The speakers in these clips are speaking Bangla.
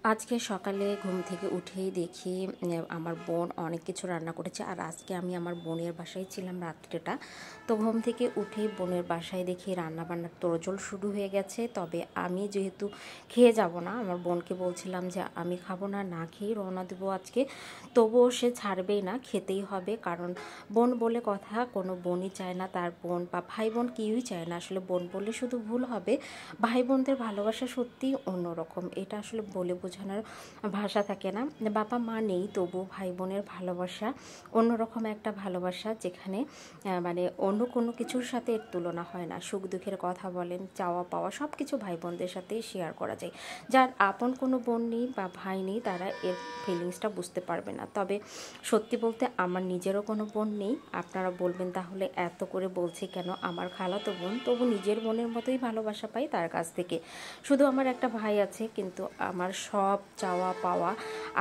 আজকে সকালে ঘুম থেকে উঠেই দেখি আমার বোন অনেক কিছু রান্না করেছে। আর আজকে আমি আমার বোনের বাসায় ছিলাম রাত্রেটা। তো ঘুম থেকে উঠেই বোনের বাসায় দেখি রান্না বান্নার তোড়জোড় শুরু হয়ে গেছে। তবে আমি যেহেতু খেয়ে যাব না, আমার বোনকে বলছিলাম যে আমি খাবো না, না খেয়েই রওনা দেবো আজকে। তবুও সে ছাড়বেই না, খেতেই হবে। কারণ বোন বলে কথা, কোনো বোনই চায় না তার বোন বা ভাই বোন কেউই চায় না, আসলে বোন বললে শুধু ভুল হবে। ভাই বোনদের ভালোবাসা সত্যিই অন্যরকম, এটা আসলে বলে বোঝানোর ভাষা থাকে না। বাবা মা নেই, তবু ভাই বোনের ভালোবাসা অন্যরকম একটা ভালোবাসা, যেখানে মানে অন্য কোনো কিছুর সাথে এর তুলনা হয় না। সুখ দুঃখের কথা বলেন, চাওয়া পাওয়া সব কিছু ভাই বোনদের সাথে শেয়ার করা যায়। যার আপন কোনো বোন নেই বা ভাই নেই, তারা এর ফিলিংসটা বুঝতে পারবে না। তবে সত্যি বলতে আমার নিজেরও কোনো বোন নেই। আপনারা বলবেন তাহলে এত করে বলছে কেন, আমার খালাতো বোন, তবু নিজের বোনের মতোই ভালোবাসা পাই তার কাছ থেকে। শুধু আমার একটা ভাই আছে, কিন্তু আমার সব চাওয়া পাওয়া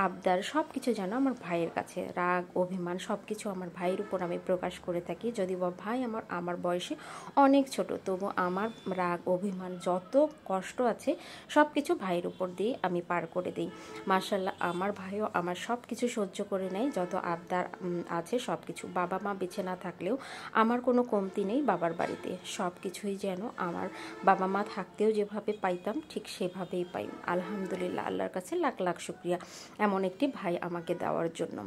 আবদার সব কিছু যেন আমার ভাইয়ের কাছে, রাগ অভিমান সব কিছু আমার ভাইয়ের উপর আমি প্রকাশ করে থাকি। যদি বা ভাই আমার বয়সে অনেক ছোট, তবু আমার রাগ অভিমান যত কষ্ট আছে সব কিছু ভাইয়ের উপর দিয়ে আমি পার করে দিই। মার্শাল্লাহ, আমার ভাইও আমার সব কিছু সহ্য করে নেয়, যত আবদার আছে সব কিছু। বাবা মা বেঁচে না থাকলেও আমার কোনো কমতি নেই বাবার বাড়িতে, সব কিছুই যেন আমার বাবা মা থাকতেও যেভাবে পাইতাম ঠিক সেভাবেই পাই। আলহামদুলিল্লাহ, আল্লাহর কাছে লাখ লাখ শুক্রিয়া এমন একটি ভাই আমাকে দেওয়ার জন্য।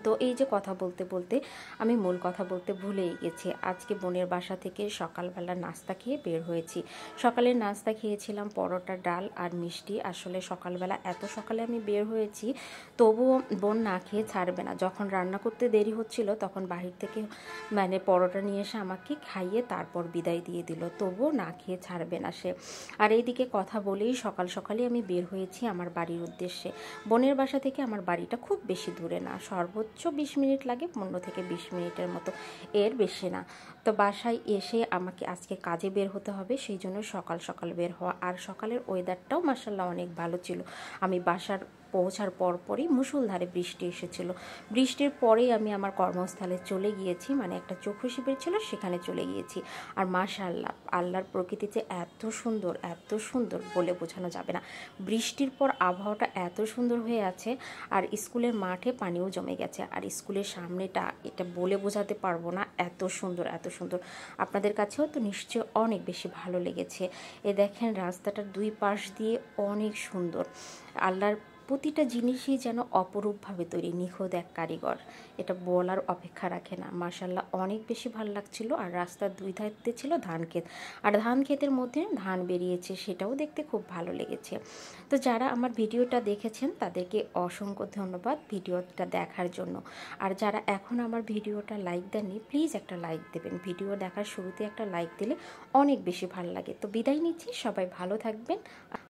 তো এই যে কথা বলতে বলতে আমি মূল কথা বলতে ভুলেই গেছি। আজকে বোনের বাসা থেকে সকালবেলা নাস্তা খেয়ে বের হয়েছি। সকালের নাস্তা খেয়েছিলাম পরোটা, ডাল আর মিষ্টি। আসলে সকালবেলা এত সকালে আমি বের হয়েছি, তবুও বোন না খেয়ে ছাড়বে না। যখন রান্না করতে দেরি হচ্ছিল, তখন বাহির থেকে মানে পরোটা নিয়ে এসে আমাকে খাইয়ে তারপর বিদায় দিয়ে দিল, তবুও না খেয়ে ছাড়বে না সে। আর এইদিকে কথা বলেই সকাল সকালে আমি বের হয়েছি আমার বাড়ির উদ্দেশ্যে। বোনের বাসা থেকে আমার বাড়িটা খুব বেশি দূরে না, সর্বোচ্চ 20 মিনিট লাগে, 15 থেকে 20 মিনিটের মতো, এর বেশি না। তো বাসায় এসে আমাকে আজকে কাজে বের হতে হবে, সেই জন্য সকাল সকাল বের হওয়া। আর সকালের ওয়েদারটাও মাসাল্লাহ অনেক ভালো ছিল। আমি বাসার পৌঁছার পরপরই মুষলধারে বৃষ্টি এসেছিল। বৃষ্টির পরেই আমি আমার কর্মস্থলে চলে গিয়েছি, মানে একটা চক্ষু শিবির ছিল সেখানে চলে গিয়েছি। আর মাশাআল্লাহ, আল্লাহর প্রকৃতি যে এত সুন্দর, এত সুন্দর বলে বোঝানো যাবে না। বৃষ্টির পর আবহাওয়াটা এত সুন্দর হয়ে আছে। আর স্কুলের মাঠে পানিও জমে গেছে। আর স্কুলের সামনেটা, এটা বলে বোঝাতে পারবো না, এত সুন্দর, এত সুন্দর। আপনাদের কাছেও তো নিশ্চয় অনেক বেশি ভালো লেগেছে। এ দেখেন, রাস্তাটার দুই পাশ দিয়ে অনেক সুন্দর। আল্লাহর প্রতিটা জিনিসই যেন অপরূপভাবে তৈরি, নিখুঁত এক কারিগর, এটা বলার অপেক্ষা রাখে না। মাশাল্লাহ, অনেক বেশি ভালো লাগছিল। আর রাস্তার দুই ধারে ছিল ধান ক্ষেত, আর ধান ক্ষেতের মধ্যে ধান বেরিয়েছে, সেটাও দেখতে খুব ভালো লেগেছে। তো যারা আমার ভিডিওটা দেখেছেন তাদেরকে অসংখ্য ধন্যবাদ ভিডিওটা দেখার জন্য। আর যারা এখন আমার ভিডিওটা লাইক দেননি, প্লিজ একটা লাইক দেবেন। ভিডিও দেখার শুরুতে একটা লাইক দিলে অনেক বেশি ভালো লাগে। তো বিদায় নিচ্ছি, সবাই ভালো থাকবেন।